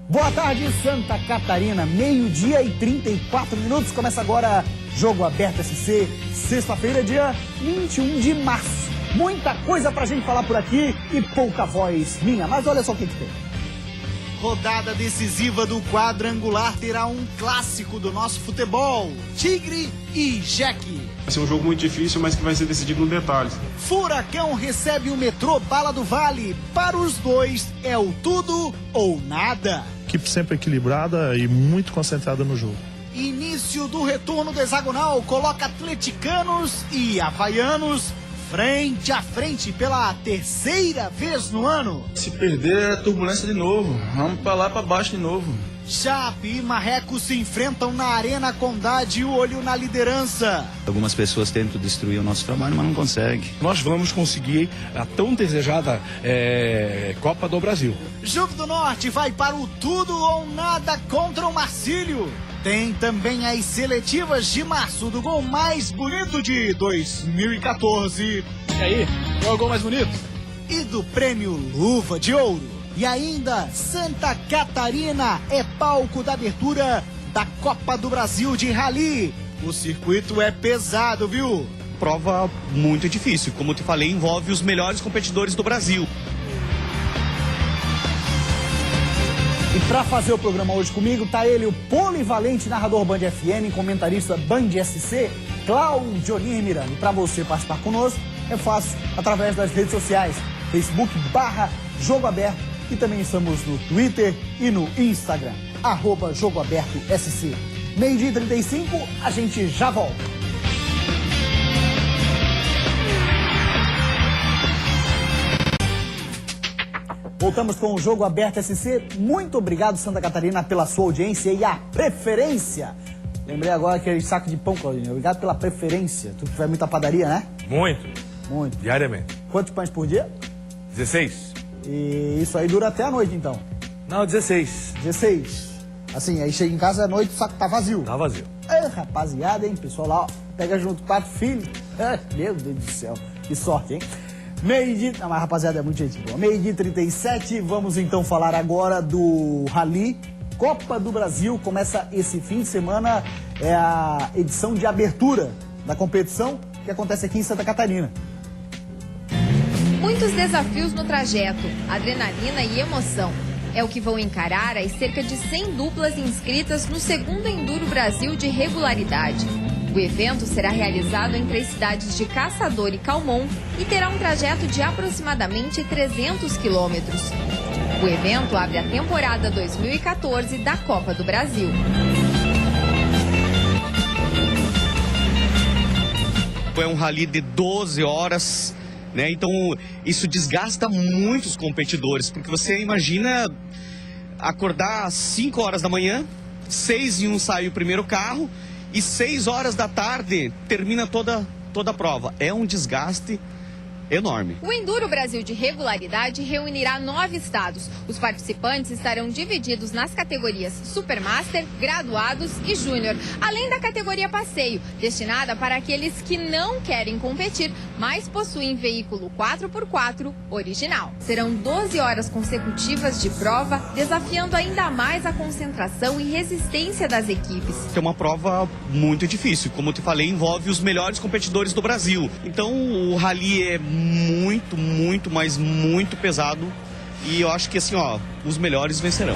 Boa tarde, Santa Catarina, 12h34. Começa agora Jogo Aberto SC, sexta-feira, dia 21 de março. Muita coisa pra gente falar por aqui e pouca voz minha, mas olha só o que tem. Rodada decisiva do quadrangular terá um clássico do nosso futebol, Tigre e Jeque. Vai ser um jogo muito difícil, mas que vai ser decidido nos detalhes. Furacão recebe o Metrô Bala do Vale. Para os dois é o tudo ou nada. Equipe sempre equilibrada e muito concentrada no jogo. Início do retorno do hexagonal coloca atleticanos e havaianos frente a frente pela terceira vez no ano. Se perder é turbulência de novo, vamos pra lá pra baixo de novo. Chape e Marreco se enfrentam na Arena Condá de olho na liderança. Algumas pessoas tentam destruir o nosso trabalho, mas não conseguem. Nós vamos conseguir a tão desejada Copa do Brasil. Juve do Norte vai para o tudo ou nada contra o Marcílio. Tem também as seletivas de março do gol mais bonito de 2014. E aí, qual é o gol mais bonito? E do prêmio Luva de Ouro. E ainda, Santa Catarina é palco da abertura da Copa do Brasil de Rally. O circuito é pesado, viu? Prova muito difícil. Como eu te falei, envolve os melhores competidores do Brasil. E para fazer o programa hoje comigo, tá ele, o polivalente narrador Band FM, comentarista Band SC, Claudionir Miranda. E para você participar conosco, é fácil, através das redes sociais, Facebook/Jogo Aberto, e também estamos no Twitter e no Instagram, @Jogo Aberto SC. 12h35, a gente já volta. Voltamos com o Jogo Aberto SC. Muito obrigado, Santa Catarina, pela sua audiência e a preferência. Lembrei agora aquele saco de pão, Claudinho. Obrigado pela preferência. Tu vai muita padaria, né? Muito. Muito. Diariamente. Quantos pães por dia? 16. E isso aí dura até a noite, então? Não, 16. 16. Assim, aí chega em casa à noite, o saco tá vazio. Tá vazio. É, rapaziada, hein? Pessoal lá, ó, pega junto 4 filhos. Meu Deus do céu. Que sorte, hein? Meio-dia... Não, mas rapaziada, é muito gente boa. 12h37, vamos então falar agora do Rally Copa do Brasil. Começa esse fim de semana, é a edição de abertura da competição que acontece aqui em Santa Catarina. Muitos desafios no trajeto, adrenalina e emoção. É o que vão encarar as cerca de 100 duplas inscritas no segundo Enduro Brasil de regularidade. O evento será realizado entre as cidades de Caçador e Calmon e terá um trajeto de aproximadamente 300 quilômetros. O evento abre a temporada 2014 da Copa do Brasil. É um rally de 12 horas, né? Então isso desgasta muitos competidores, porque você imagina acordar às 5 horas da manhã, 6h01 sai o primeiro carro, e 6 horas da tarde termina toda a prova. É um desgaste enorme. O Enduro Brasil de regularidade reunirá 9 estados. Os participantes estarão divididos nas categorias Supermaster, Graduados e Júnior, além da categoria Passeio, destinada para aqueles que não querem competir, mas possuem veículo 4x4 original. Serão 12 horas consecutivas de prova, desafiando ainda mais a concentração e resistência das equipes. É uma prova muito difícil. Como eu te falei, envolve os melhores competidores do Brasil. Então o rally é muito, mas muito pesado, e eu acho que assim, ó, os melhores vencerão.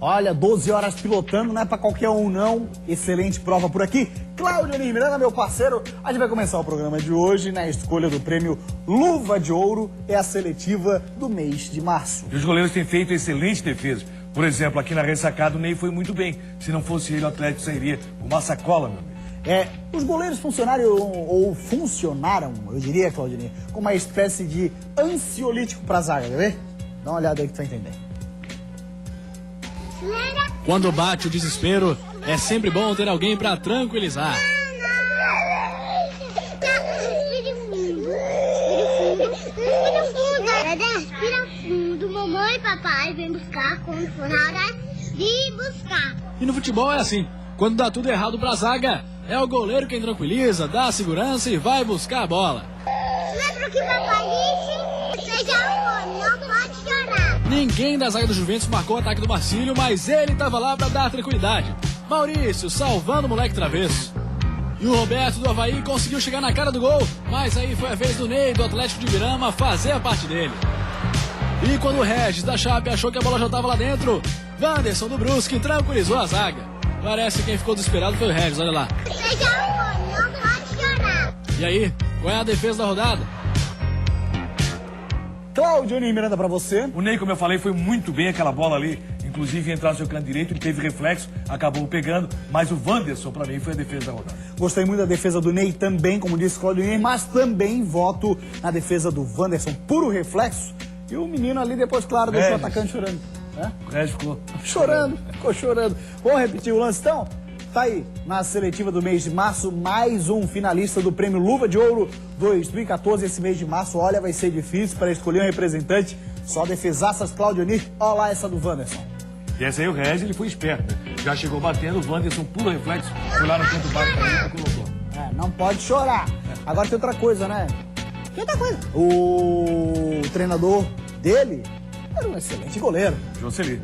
Olha, 12 horas pilotando, não é pra qualquer um não. Excelente prova por aqui. Claudionir Miranda, meu parceiro, a gente vai começar o programa de hoje na escolha do prêmio Luva de Ouro, é a seletiva do mês de março. E os goleiros têm feito excelente defesa. Por exemplo, aqui na ressacada o Ney foi muito bem. Se não fosse ele, o Atlético sairia uma sacola, meu amigo. Os goleiros funcionaram, eu diria, Claudionir, como uma espécie de ansiolítico pra zaga, quer ver? Dá uma olhada aí que tu vai entender. Quando bate o desespero, é sempre bom ter alguém pra tranquilizar. Respira fundo, mamãe e papai vem buscar quando for na hora de buscar. E no futebol é assim, quando dá tudo errado pra zaga, É o goleiro quem tranquiliza, dá segurança e vai buscar a bola. Lembra o que papai disse? Seja um homem, não pode chorar. Ninguém da zaga do Juventus marcou o ataque do Marcílio, mas ele estava lá para dar tranquilidade. Maurício salvando o moleque travesso. E o Roberto do Avaí conseguiu chegar na cara do gol, mas aí foi a vez do Ney do Atlético de Ibirama fazer a parte dele. E quando o Regis da Chape achou que a bola já estava lá dentro, Wanderson do Brusque tranquilizou a zaga. Parece que quem ficou desesperado foi o Regis, olha lá. Seja um homem, não pode chorar. E aí, qual é a defesa da rodada? Cláudio Miranda pra você. O Ney, como eu falei, foi muito bem aquela bola ali. Inclusive, entrar no seu canto direito, ele teve reflexo, acabou pegando. Mas o Wanderson, pra mim, foi a defesa da rodada. Gostei muito da defesa do Ney também, como disse Cláudio Ney, mas também voto na defesa do Wanderson, puro reflexo. E o menino ali depois, claro, deixou o atacante chorando. Né? O Regis ficou Ficou chorando. Vamos repetir o lance então? Tá aí, na seletiva do mês de março, mais um finalista do Prêmio Luva de Ouro 2014. Esse mês de março, olha, vai ser difícil para escolher um representante. Só defesaças, Cláudio Ney. Olha lá essa do Wanderson. E essa aí o Regis, ele foi esperto, né? Já chegou batendo, o Wanderson, puro reflexo, foi lá no canto baixo e colocou. Não pode chorar. Agora tem outra coisa, né? Tem outra coisa. O treinador dele era um excelente goleiro. Jocely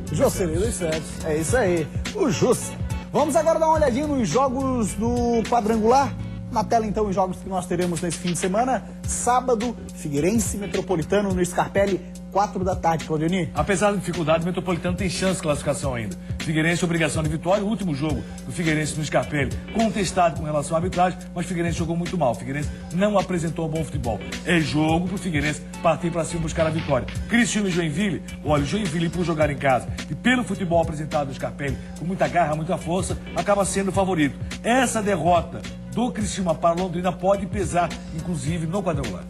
dos Santos. É isso aí. O Jussa. Vamos agora dar uma olhadinha nos jogos do quadrangular. Na tela, então, os jogos que nós teremos nesse fim de semana. Sábado, Figueirense Metropolitano no Scarpelli, 4 da tarde, Claudionir. Apesar da dificuldade, o Metropolitano tem chance de classificação ainda. Figueirense, obrigação de vitória. O último jogo do Figueirense no Scarpelli, contestado com relação à arbitragem, mas o Figueirense jogou muito mal. O Figueirense não apresentou um bom futebol. É jogo pro Figueirense partir para cima e buscar a vitória. Criciúma e Joinville, olha, o Joinville, por jogar em casa e pelo futebol apresentado no Scarpelli, com muita garra, muita força, acaba sendo o favorito. Essa derrota do Criciúma para Londrina pode pesar, inclusive, no quadrangular.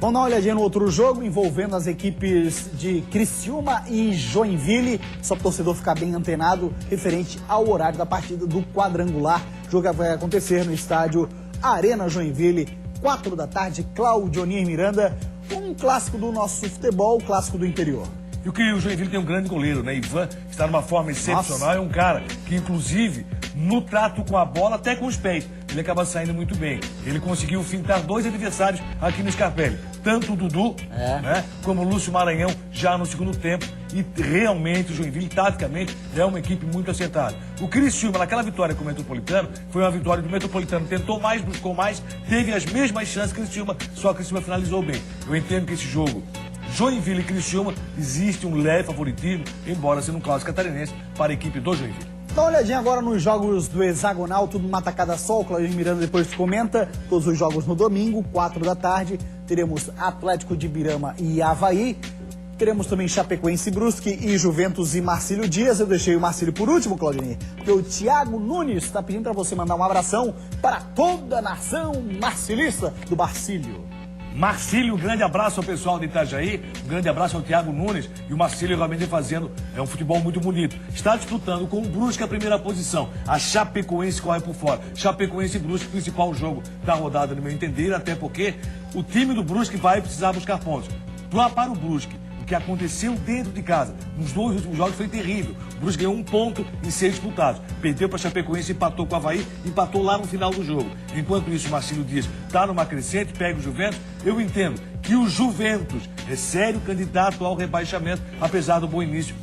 Vamos dar uma olhadinha no outro jogo, envolvendo as equipes de Criciúma e Joinville. Só para o torcedor ficar bem antenado, referente ao horário da partida do quadrangular. O jogo vai acontecer no estádio Arena Joinville, 4 da tarde, Claudionir Miranda. Um clássico do nosso futebol, um clássico do interior. E o Joinville tem um grande goleiro, né? Ivan, que está numa forma excepcional. Nossa. É um cara que, inclusive, no trato com a bola, até com os pés, ele acaba saindo muito bem. Ele conseguiu fintar 2 adversários aqui no Scarpelli. Tanto o Dudu, né, como o Lúcio Maranhão, já no segundo tempo. E realmente o Joinville, taticamente, é uma equipe muito acertada. O Criciúma, naquela vitória com o Metropolitano, foi uma vitória do Metropolitano. Tentou mais, buscou mais, teve as mesmas chances que o Criciúma, só que o Criciúma finalizou bem. Eu entendo que esse jogo, Joinville e Criciúma, existe um leve favoritismo, embora sendo um clássico catarinense para a equipe do Joinville. Dá uma olhadinha agora nos jogos do hexagonal, tudo numa tacada só. O Claudio Miranda depois comenta. Todos os jogos no domingo, 4 da tarde. Teremos Atlético de Ibirama e Avaí. Teremos também Chapecoense e Brusque e Juventus e Marcílio Dias. Eu deixei o Marcílio por último, Claudinei, porque o Thiago Nunes está pedindo para você mandar um abração para toda a nação marcilista do Marcílio. Marcílio, um grande abraço ao pessoal de Itajaí, um grande abraço ao Thiago Nunes e o Marcílio realmente fazendo um futebol muito bonito. Está disputando com o Brusque a primeira posição. A Chapecoense corre por fora. Chapecoense e Brusque, principal jogo da rodada, no meu entender, até porque o time do Brusque vai precisar buscar pontos. Para o Brusque, o que aconteceu dentro de casa, nos 2 últimos jogos foi terrível. O Brusque ganhou 1 ponto em 6 disputados. Perdeu para a Chapecoense, empatou com o Avaí, empatou lá no final do jogo. Enquanto isso, o Marcílio Dias está numa crescente, pega o Juventus. Eu entendo que o Juventus é sério candidato ao rebaixamento, apesar do bom início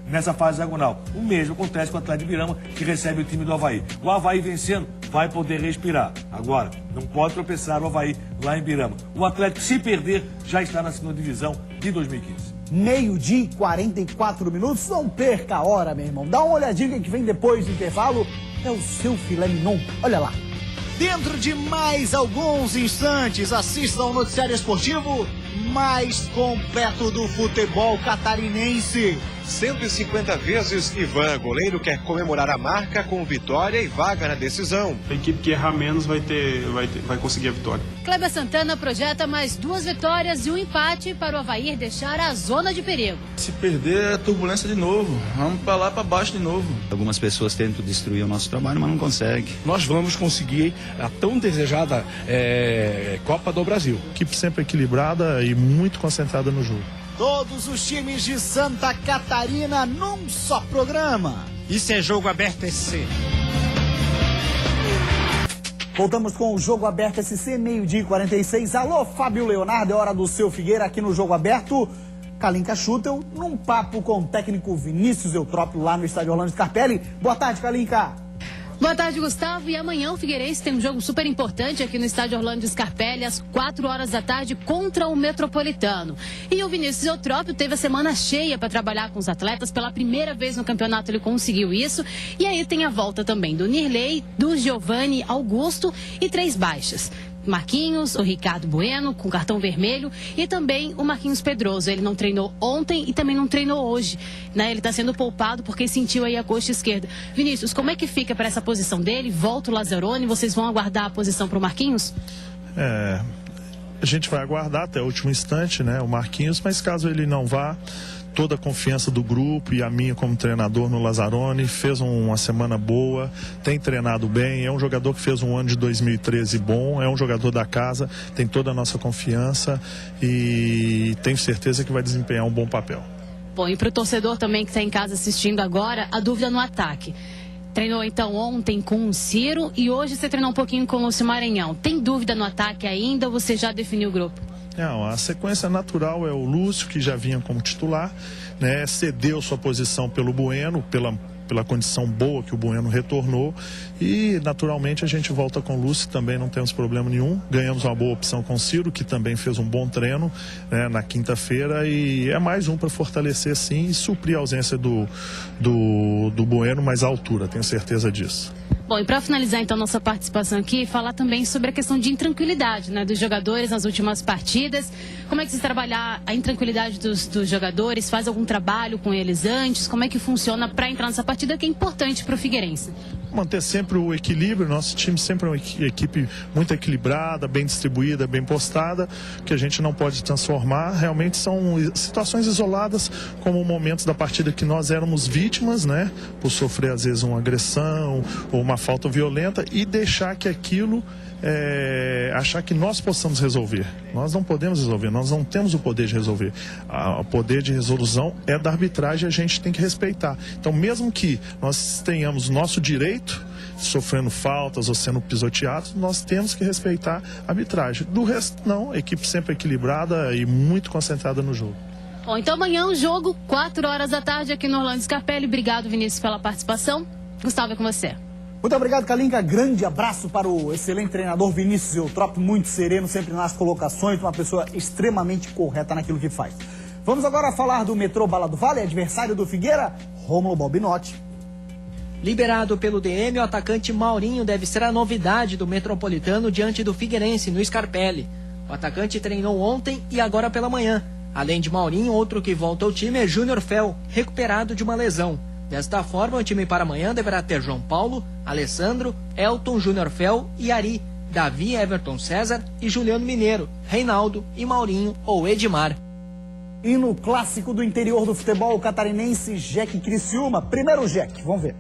nessa fase hexagonal. O mesmo acontece com o Atlético de Ibirama, que recebe o time do Avaí. O Avaí vencendo, vai poder respirar. Agora, não pode tropeçar o Avaí lá em Ibirama. O Atlético, se perder, já está na segunda divisão de 2015. 12h e 44 minutos. Não perca a hora, meu irmão. Dá uma olhadinha que vem depois do intervalo. É o seu filé mignon. Olha lá. Dentro de mais alguns instantes, assista ao noticiário esportivo mais completo do futebol catarinense. 150 vezes, Ivan, goleiro, quer comemorar a marca com vitória e vaga na decisão. A equipe que errar menos vai conseguir a vitória. Kleber Santana projeta mais 2 vitórias e um empate para o Avaí deixar a zona de perigo. Se perder, é turbulência de novo. Vamos para lá, para baixo de novo. Algumas pessoas tentam destruir o nosso trabalho, mas não conseguem. Nós vamos conseguir a tão desejada Copa do Brasil. Equipe sempre equilibrada e muito concentrada no jogo. Todos os times de Santa Catarina num só programa. Isso é Jogo Aberto SC. Voltamos com o Jogo Aberto SC, 12h46. Alô, Fábio Leonardo, é hora do seu Figueira aqui no Jogo Aberto. Kalinka Schutel, num papo com o técnico Vinícius Eutrópio lá no estádio Orlando Scarpelli. Boa tarde, Kalinka. Boa tarde, Gustavo. E amanhã o Figueirense tem um jogo super importante aqui no estádio Orlando Scarpelli, às 4 horas da tarde, contra o Metropolitano. E o Vinícius Eutrópio teve a semana cheia para trabalhar com os atletas. Pela primeira vez no campeonato ele conseguiu isso. E aí tem a volta também do Nirley, do Giovanni Augusto e 3 baixas. Marquinhos, o Ricardo Bueno com cartão vermelho e também o Marquinhos Pedroso. Ele não treinou ontem e também não treinou hoje, né? Ele está sendo poupado porque sentiu aí a coxa esquerda. Vinícius, como é que fica para essa posição dele? Volta o Lazzaroni, vocês vão aguardar a posição para o Marquinhos? A gente vai aguardar até o último instante, né, o Marquinhos, mas caso ele não vá, toda a confiança do grupo e a minha como treinador no Lazzaroni, fez uma semana boa, tem treinado bem, é um jogador que fez um ano de 2013 bom, é um jogador da casa, tem toda a nossa confiança e tenho certeza que vai desempenhar um bom papel. Bom, e para o torcedor também que está em casa assistindo agora, a dúvida no ataque. Treinou então ontem com o Ciro e hoje você treinou um pouquinho com o Lúcio Maranhão. Tem dúvida no ataque ainda ou você já definiu o grupo? Não, a sequência natural é o Lúcio, que já vinha como titular, né, cedeu sua posição pelo Bueno, pela condição boa que o Bueno retornou, e naturalmente a gente volta com o Lúcio, também não temos problema nenhum. Ganhamos uma boa opção com o Ciro, que também fez um bom treino, né, na quinta-feira, e é mais um para fortalecer sim e suprir a ausência do Bueno, mas à altura, tenho certeza disso. Bom, e para finalizar então nossa participação aqui, falar também sobre a questão de intranquilidade, né, dos jogadores nas últimas partidas. Como é que se trabalhar a intranquilidade dos jogadores? Faz algum trabalho com eles antes? Como é que funciona para entrar nessa partida que é importante para o Figueirense? Manter sempre o equilíbrio, nosso time sempre é uma equipe muito equilibrada, bem distribuída, bem postada, que a gente não pode transformar. Realmente são situações isoladas, como momentos da partida que nós éramos vítimas, né, por sofrer às vezes uma agressão ou uma falta violenta, e deixar que aquilo, achar que nós possamos resolver. Nós não podemos resolver, nós não temos o poder de resolver. O poder de resolução é da arbitragem, a gente tem que respeitar. Então, mesmo que nós tenhamos o nosso direito, sofrendo faltas ou sendo pisoteados, nós temos que respeitar a arbitragem. Do resto, não, a equipe sempre equilibrada e muito concentrada no jogo. Bom, então amanhã o jogo, 4 horas da tarde aqui no Orlando Scarpelli. Obrigado, Vinícius, pela participação. Gustavo, é com você. Muito obrigado, Kalinka. Grande abraço para o excelente treinador Vinícius Eutrópio, muito sereno, sempre nas colocações, uma pessoa extremamente correta naquilo que faz. Vamos agora falar do Metrô Bala do Vale, adversário do Figueira, Rômulo Balbinotti. Liberado pelo DM, o atacante Maurinho deve ser a novidade do Metropolitano diante do Figueirense, no Scarpelli. O atacante treinou ontem e agora pela manhã. Além de Maurinho, outro que volta ao time é Júnior Fel, recuperado de uma lesão. Desta forma, o time para amanhã deverá ter João Paulo, Alessandro, Elton, Júnior Fel e Ari, Davi, Everton César e Juliano Mineiro, Reinaldo e Maurinho ou Edmar. E no clássico do interior do futebol catarinense, Jack Criciúma. Primeiro Jack, vamos ver.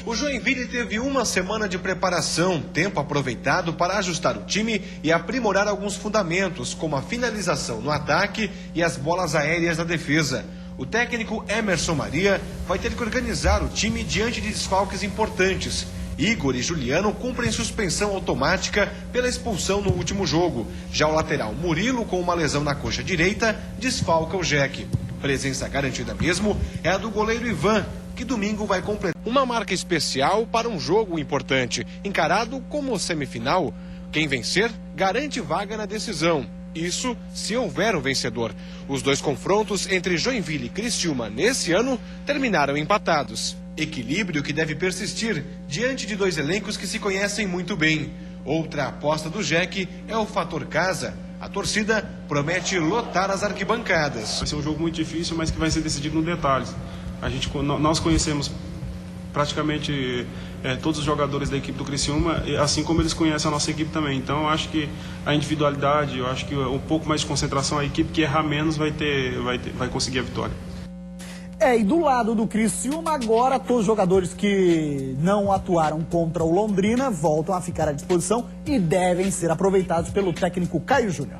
O Joinville teve uma semana de preparação, tempo aproveitado para ajustar o time e aprimorar alguns fundamentos, como a finalização no ataque e as bolas aéreas na defesa. O técnico Emerson Maria vai ter que organizar o time diante de desfalques importantes. Igor e Juliano cumprem suspensão automática pela expulsão no último jogo. Já o lateral Murilo, com uma lesão na coxa direita, desfalca o Jack. Presença garantida mesmo é a do goleiro Ivan, que domingo vai completar uma marca especial para um jogo importante, encarado como semifinal. Quem vencer garante vaga na decisão. Isso se houver um vencedor. Os dois confrontos entre Joinville e Criciúma nesse ano terminaram empatados. Equilíbrio que deve persistir diante de dois elencos que se conhecem muito bem. Outra aposta do Jack é o fator casa. A torcida promete lotar as arquibancadas. Vai ser um jogo muito difícil, mas que vai ser decidido no detalhes. Nós conhecemos praticamente todos os jogadores da equipe do Criciúma, assim como eles conhecem a nossa equipe também. Então, eu acho que a individualidade, eu acho que um pouco mais de concentração, a equipe que errar menos vai conseguir a vitória. E do lado do Criciúma, agora todos os jogadores que não atuaram contra o Londrina voltam a ficar à disposição e devem ser aproveitados pelo técnico Caio Júnior.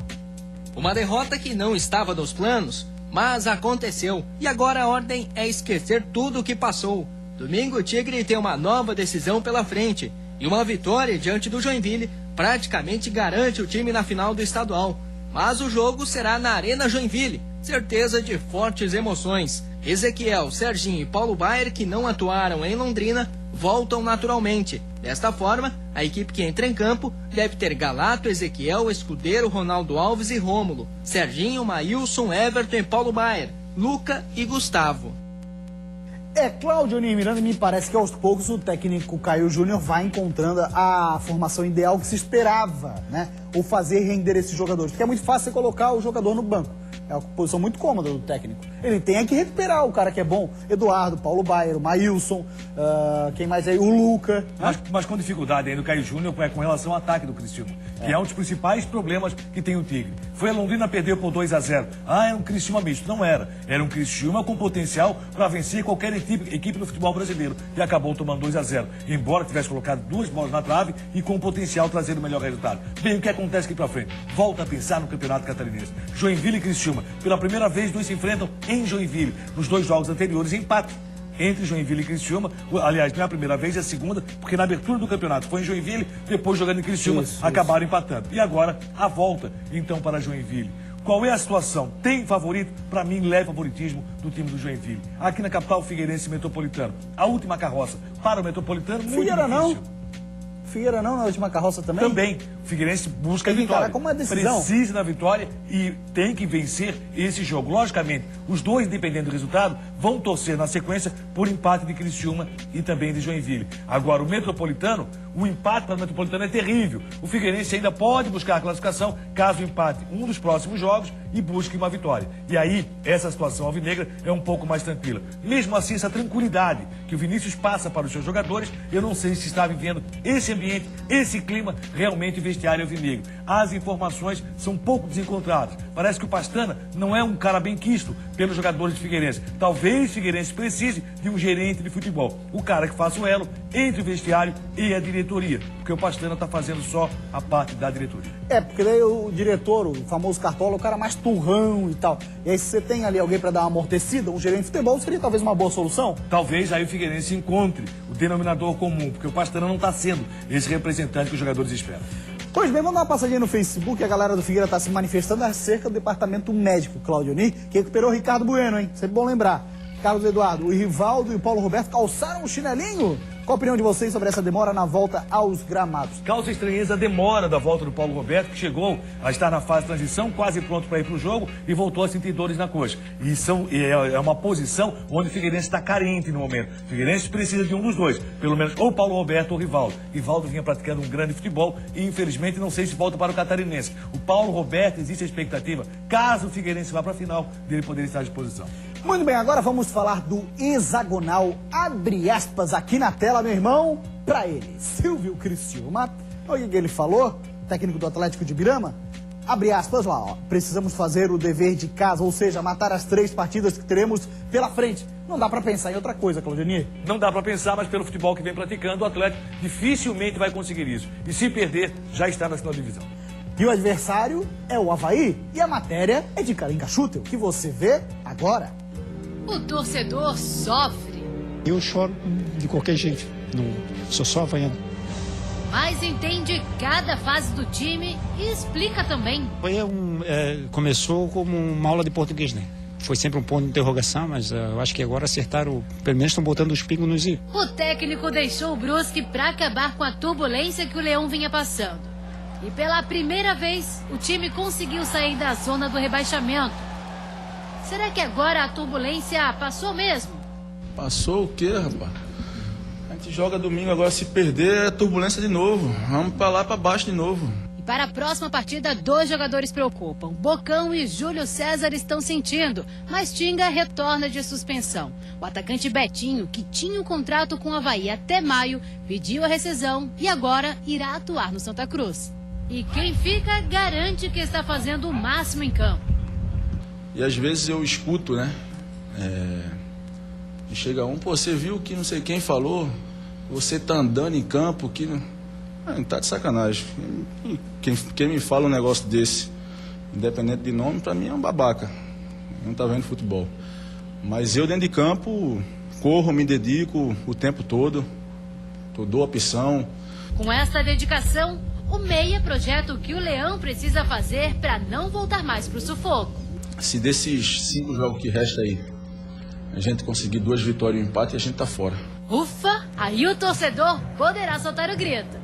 Uma derrota que não estava nos planos, mas aconteceu. E agora a ordem é esquecer tudo o que passou. Domingo o Tigre tem uma nova decisão pela frente. E uma vitória diante do Joinville praticamente garante o time na final do estadual. Mas o jogo será na Arena Joinville, certeza de fortes emoções. Ezequiel, Serginho e Paulo Baier, que não atuaram em Londrina, voltam naturalmente. Desta forma, a equipe que entra em campo deve ter Galato, Ezequiel, Escudeiro, Ronaldo Alves e Rômulo, Serginho, Maílson, Everton e Paulo Baier, Luca e Gustavo. Cláudio Miranda, me parece que aos poucos o técnico Caio Júnior vai encontrando a formação ideal que se esperava, né? Ou fazer render esses jogadores. Porque é muito fácil você colocar o jogador no banco. É uma posição muito cômoda do técnico. Ele tem que recuperar o cara que é bom. Eduardo, Paulo Baier, o Maílson, quem mais aí? O Luca. Mas com dificuldade ainda o Caio Júnior com relação ao ataque do Criciúma. Que é um dos principais problemas que tem o Tigre. Foi a Londrina, perdeu por 2-0. Era um Criciúma misto. Não era. Era um Criciúma com potencial para vencer qualquer equipe do futebol brasileiro. E acabou tomando 2-0. Embora tivesse colocado 2 bolas na trave e com potencial trazer o melhor resultado. Bem, o que acontece aqui para frente? Volta a pensar no Campeonato Catarinense. Joinville e Criciúma. Pela primeira vez, dois se enfrentam em Joinville. Nos 2 jogos anteriores, empate entre Joinville e Criciúma. Aliás, não é a primeira vez, é a segunda, porque na abertura do campeonato foi em Joinville, depois jogando em Criciúma, acabaram empatando. E agora, a volta, então, para Joinville. Qual é a situação? Tem favorito? Para mim, leve favoritismo do time do Joinville. Aqui na capital, Figueirense Metropolitano. A última carroça para o Metropolitano, muito Figueira difícil. não. Figueira não na última carroça também? Também. O Figueirense busca a vitória. Como é decisão? Precisa da vitória e tem que vencer esse jogo. Logicamente, os dois, dependendo do resultado, vão torcer na sequência por empate de Criciúma e também de Joinville. Agora, o Metropolitano, o empate para o Metropolitano é terrível. O Figueirense ainda pode buscar a classificação caso empate um dos próximos jogos e busque uma vitória. E aí, essa situação alvinegra é um pouco mais tranquila. Mesmo assim, essa tranquilidade que o Vinícius passa para os seus jogadores, eu não sei se está vivendo esse ambiente, esse clima realmente vestiário alvinegro. As informações são pouco desencontradas. Parece que o Pastana não é um cara bem quisto pelos jogadores de Figueirense. Talvez Figueirense precise de um gerente de futebol. O cara que faça o elo entre o vestiário e a diretoria. Porque o Pastana está fazendo só a parte da diretoria. Porque daí o diretor, o famoso Cartola, o cara mais turrão e tal. E aí se você tem ali alguém para dar uma amortecida, um gerente de futebol, seria talvez uma boa solução? Talvez aí o Figueirense encontre o denominador comum, porque o Pastana não está sendo esse representante que os jogadores esperam. Pois bem, vamos dar uma passadinha no Facebook. A galera do Figueira está se manifestando acerca do departamento médico, Claudioni, que recuperou o Ricardo Bueno, hein? Sempre bom lembrar. Carlos Eduardo, o Rivaldo e o Paulo Roberto calçaram o chinelinho? Qual a opinião de vocês sobre essa demora na volta aos gramados? Causa estranheza a demora da volta do Paulo Roberto, que chegou a estar na fase de transição, quase pronto para ir para o jogo, e voltou a sentir dores na coxa. E é uma posição onde o Figueirense está carente no momento. O Figueirense precisa de um dos dois, pelo menos ou Paulo Roberto ou Rivaldo. Rivaldo vinha praticando um grande futebol e, infelizmente, não sei se volta para o Catarinense. O Paulo Roberto, existe a expectativa, caso o Figueirense vá para a final, dele poder estar à disposição. Muito bem, agora vamos falar do hexagonal, abre aspas aqui na tela, meu irmão, pra ele, Silvio Criciúma. Olha o que ele falou, técnico do Atlético de Birama, abre aspas lá, ó, precisamos fazer o dever de casa, ou seja, matar as 3 partidas que teremos pela frente. Não dá pra pensar em outra coisa, Claudionir. Não dá pra pensar, mas pelo futebol que vem praticando, o Atlético dificilmente vai conseguir isso. E se perder, já está na segunda divisão. E o adversário é o Avaí, e a matéria é de Karim Cachutel, que você vê agora. O torcedor sofre. Eu choro de qualquer jeito, não sou só havaiano. Mas entende cada fase do time e explica também. Começou como uma aula de português, né? Foi sempre um ponto de interrogação, mas eu acho que agora acertaram, pelo menos estão botando os pingos nos i. O técnico deixou o Brusque para acabar com a turbulência que o Leão vinha passando. E pela primeira vez, o time conseguiu sair da zona do rebaixamento. Será que agora a turbulência passou mesmo? Passou o quê, rapaz? A gente joga domingo, agora se perder é turbulência de novo. Vamos pra lá, pra baixo de novo. E para a próxima partida, 2 jogadores preocupam. Bocão e Júlio César estão sentindo, mas Tinga retorna de suspensão. O atacante Betinho, que tinha um contrato com o Avaí até maio, pediu a rescisão e agora irá atuar no Santa Cruz. E quem fica garante que está fazendo o máximo em campo. E às vezes eu escuto, né? E chega você viu que não sei quem falou, você tá andando em campo, que não tá de sacanagem. Quem me fala um negócio desse, independente de nome, pra mim é um babaca. Não tá vendo futebol. Mas eu dentro de campo, corro, me dedico o tempo todo, dou opção. Com esta dedicação, o Meia projeta o que o Leão precisa fazer para não voltar mais pro sufoco. Se desses 5 jogos que resta aí, a gente conseguir 2 vitórias e um empate, a gente tá fora. Ufa, aí o torcedor poderá soltar o grito.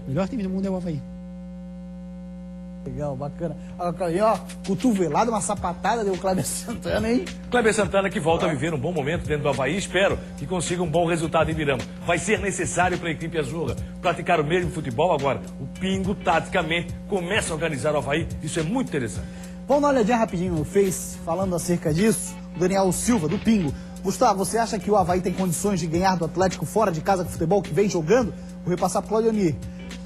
O melhor time do mundo é o Avaí. Legal, bacana. Aí, ó, cotovelada, uma sapatada deu o Kleber Santana, hein? Kleber Santana que volta a viver um bom momento dentro do Avaí. Espero que consiga um bom resultado em Ibirama. Vai ser necessário para a equipe azul praticar o mesmo futebol agora. O Pingo, taticamente, começa a organizar o Avaí. Isso é muito interessante. Vamos dar uma olhadinha rapidinho no Face, falando acerca disso. O Daniel Silva, do Pingo. Gustavo, você acha que o Avaí tem condições de ganhar do Atlético fora de casa com futebol que vem jogando? Vou repassar pro Claudionir.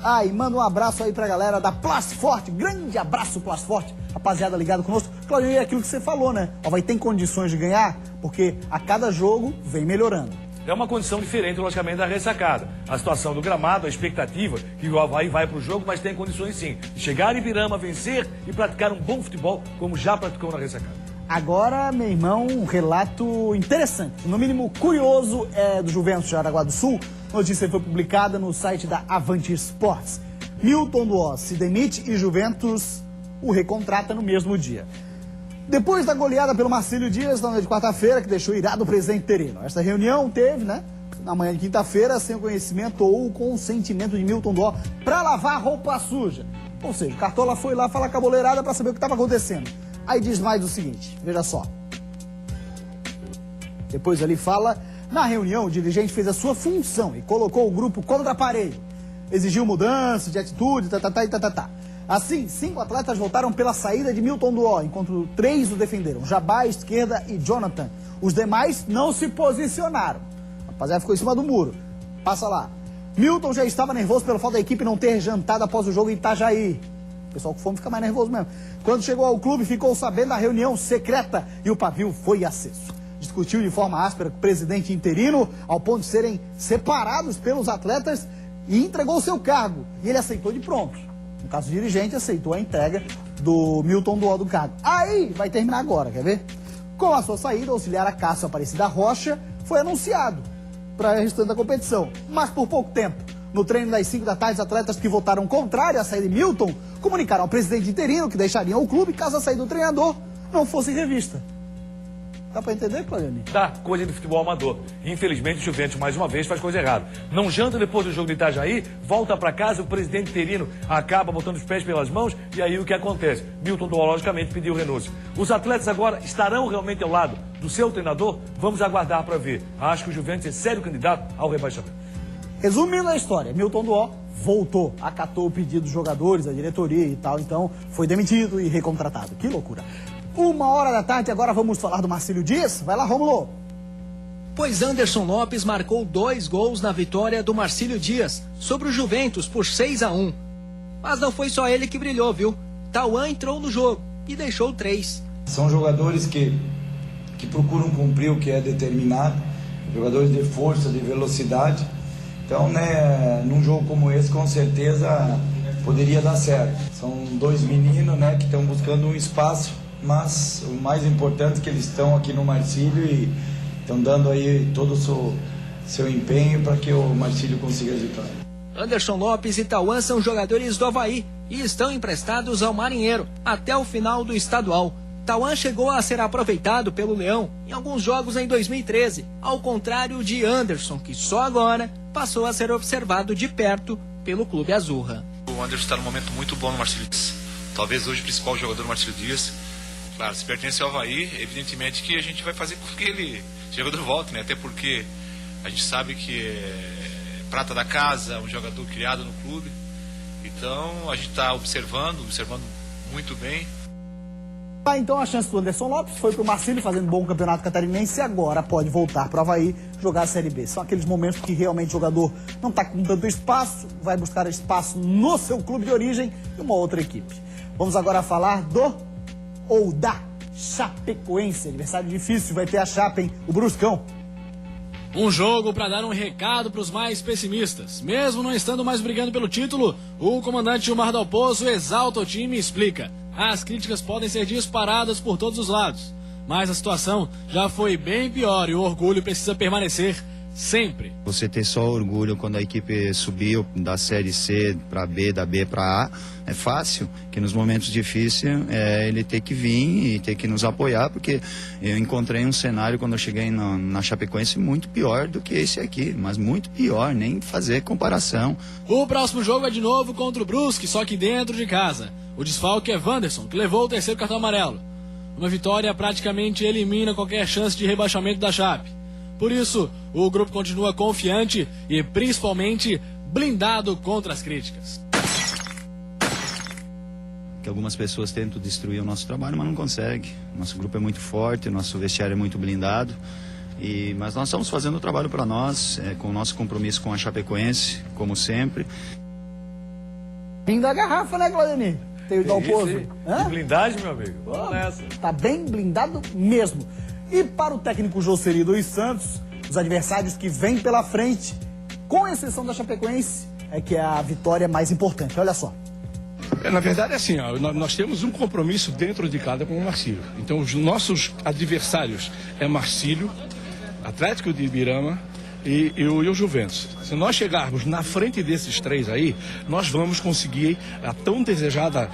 Ah, e manda um abraço aí pra galera da Plasforte. Grande abraço, Plasforte. Rapaziada ligado conosco. Claudionir, é aquilo que você falou, né? O Avaí tem condições de ganhar porque a cada jogo vem melhorando. É uma condição diferente, logicamente, da ressacada. A situação do gramado, a expectativa que o Avaí vai pro jogo, mas tem condições sim de chegar em Ibirama, vencer e praticar um bom futebol, como já praticou na ressacada. Agora, meu irmão, um relato interessante, no mínimo curioso, é do Juventus de Jaraguá do Sul. A notícia foi publicada no site da Avante Sports. Milton Duó se demite e Juventus o recontrata no mesmo dia. Depois da goleada pelo Marcílio Dias na noite de quarta-feira, que deixou irado o presidente interino. Esta reunião teve, né, na manhã de quinta-feira, sem o conhecimento ou o consentimento de Milton Duó para lavar roupa suja. Ou seja, o Cartola foi lá falar com a boleirada para saber o que estava acontecendo. Aí diz mais o seguinte, veja só. Depois ali fala, na reunião o dirigente fez a sua função e colocou o grupo contra a parede. Exigiu mudança de atitude, tá. Assim, 5 atletas votaram pela saída de Milton Duó, enquanto 3 o defenderam, Jabá, Esquerda e Jonathan. Os demais não se posicionaram. A rapaziada ficou em cima do muro. Passa lá. Milton já estava nervoso pelo fato da equipe não ter jantado após o jogo em Itajaí. O pessoal com fome fica mais nervoso mesmo. Quando chegou ao clube, ficou sabendo da reunião secreta e o pavio foi aceso. Discutiu de forma áspera com o presidente interino, ao ponto de serem separados pelos atletas e entregou o seu cargo. E ele aceitou de pronto. No caso, o dirigente aceitou a entrega do Milton Duó do cargo. Aí, vai terminar agora, quer ver? Com a sua saída, o auxiliar a Cássio Aparecida Rocha foi anunciado para a restante da competição, mas por pouco tempo. No treino das 5 da tarde, os atletas que votaram contrário à saída de Milton comunicaram ao presidente interino que deixariam o clube caso a saída do treinador não fosse revista. Dá pra entender, Claudionir? Dá, coisa de futebol amador. Infelizmente, o Juventus, mais uma vez, faz coisa errada. Não janta depois do jogo de Itajaí, volta pra casa, o presidente interino acaba botando os pés pelas mãos, e aí o que acontece? Milton Duó, logicamente, pediu renúncia. Os atletas agora estarão realmente ao lado do seu treinador? Vamos aguardar pra ver. Acho que o Juventus é sério candidato ao rebaixamento. Resumindo a história, Milton Duó voltou, acatou o pedido dos jogadores, da diretoria e tal, então foi demitido e recontratado. Que loucura. 1h da tarde, agora vamos falar do Marcílio Dias. Vai lá, Rômulo. Pois Anderson Lopes marcou 2 gols na vitória do Marcílio Dias sobre o Juventus por 6-1. Mas não foi só ele que brilhou, viu? Tauan entrou no jogo e deixou 3. São jogadores que procuram cumprir o que é determinado, jogadores de força, de velocidade. Então, né, num jogo como esse, com certeza poderia dar certo. São 2 meninos, né, que estão buscando um espaço, mas o mais importante é que eles estão aqui no Marcílio e estão dando aí todo o seu empenho para que o Marcílio consiga a vitória. Anderson Lopes e Tauan são jogadores do Avaí e estão emprestados ao Marinheiro até o final do estadual. Tauan chegou a ser aproveitado pelo Leão em alguns jogos em 2013, ao contrário de Anderson, que só agora passou a ser observado de perto pelo Clube Azurra. O Anderson está num momento muito bom no Marcílio Dias. Talvez hoje o principal jogador do Marcílio Dias. Claro, se pertence ao Avaí, evidentemente que a gente vai fazer com que ele, jogador, volte, né? Até porque a gente sabe que é prata da casa, um jogador criado no clube. Então a gente está observando muito bem. Então a chance do Anderson Lopes foi pro Marcílio fazendo bom campeonato catarinense e agora pode voltar pro Avaí jogar a Série B. São aqueles momentos que realmente o jogador não está com tanto espaço, vai buscar espaço no seu clube de origem e uma outra equipe. Vamos agora falar da Chapecoense. Adversário difícil, vai ter a Chape, hein? O Bruscão. Um jogo para dar um recado para os mais pessimistas. Mesmo não estando mais brigando pelo título, o comandante Gilmar Dalpozo exalta o time e explica. As críticas podem ser disparadas por todos os lados, mas a situação já foi bem pior e o orgulho precisa permanecer sempre. Você ter só orgulho quando a equipe subiu da Série C para B, da B para A, é fácil, que nos momentos difíceis ele ter que vir e ter que nos apoiar, porque eu encontrei um cenário quando eu cheguei na Chapecoense muito pior do que esse aqui, mas muito pior, nem fazer comparação. O próximo jogo é de novo contra o Brusque, só que dentro de casa. O desfalque é Wanderson, que levou o terceiro cartão amarelo. Uma vitória praticamente elimina qualquer chance de rebaixamento da Chape. Por isso, o grupo continua confiante e principalmente blindado contra as críticas. Que algumas pessoas tentam destruir o nosso trabalho, mas não conseguem. Nosso grupo é muito forte, o nosso vestiário é muito blindado. Mas nós estamos fazendo o trabalho para nós, com o nosso compromisso com a Chapecoense, como sempre. Fim da garrafa, né, Claudemir? Tem o Dalpozo. Que blindagem, meu amigo. Vamos nessa. Tá bem blindado mesmo. E para o técnico Joseri dos Santos, os adversários que vêm pela frente, com exceção da Chapecoense, é que é a vitória mais importante. Olha só. Na verdade, é assim, ó, nós temos um compromisso dentro de cada com o Marcílio. Então, os nossos adversários é Marcílio, Atlético de Ibirama e o Juventus. Se nós chegarmos na frente desses três aí, nós vamos conseguir a tão desejada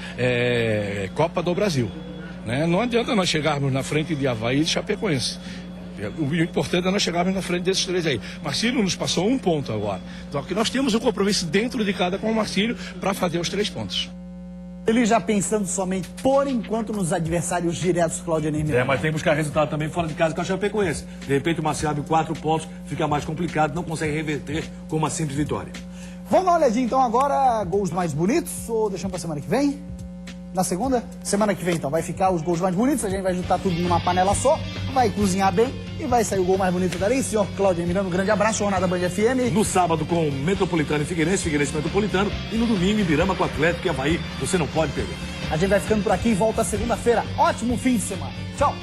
Copa do Brasil. Né? Não adianta nós chegarmos na frente de Avaí e de Chapecoense. O importante é nós chegarmos na frente desses três aí. Marcílio nos passou 1 ponto agora. Então que nós temos um compromisso dentro de cada com o Marcílio para fazer os 3 pontos. Ele já pensando somente, por enquanto, nos adversários diretos, Cláudio Miranda. Mas tem que buscar resultado também fora de casa com a Chapecoense. De repente o Marcílio abre 4 pontos, fica mais complicado, não consegue reverter com uma simples vitória. Vamos dar uma olhadinha então agora, gols mais bonitos, ou deixamos pra semana que vem? Na segunda? Semana que vem então, vai ficar os gols mais bonitos, a gente vai juntar tudo numa panela só, vai cozinhar bem e vai sair o gol mais bonito dali. Senhor Cláudio Miranda, um grande abraço, Jornada Band FM. No sábado com Metropolitano e Figueirense, Figueirense Metropolitano, e no domingo Ibirama com Atlético e Avaí, você não pode perder. A gente vai ficando por aqui e volta segunda-feira. Ótimo fim de semana. Tchau!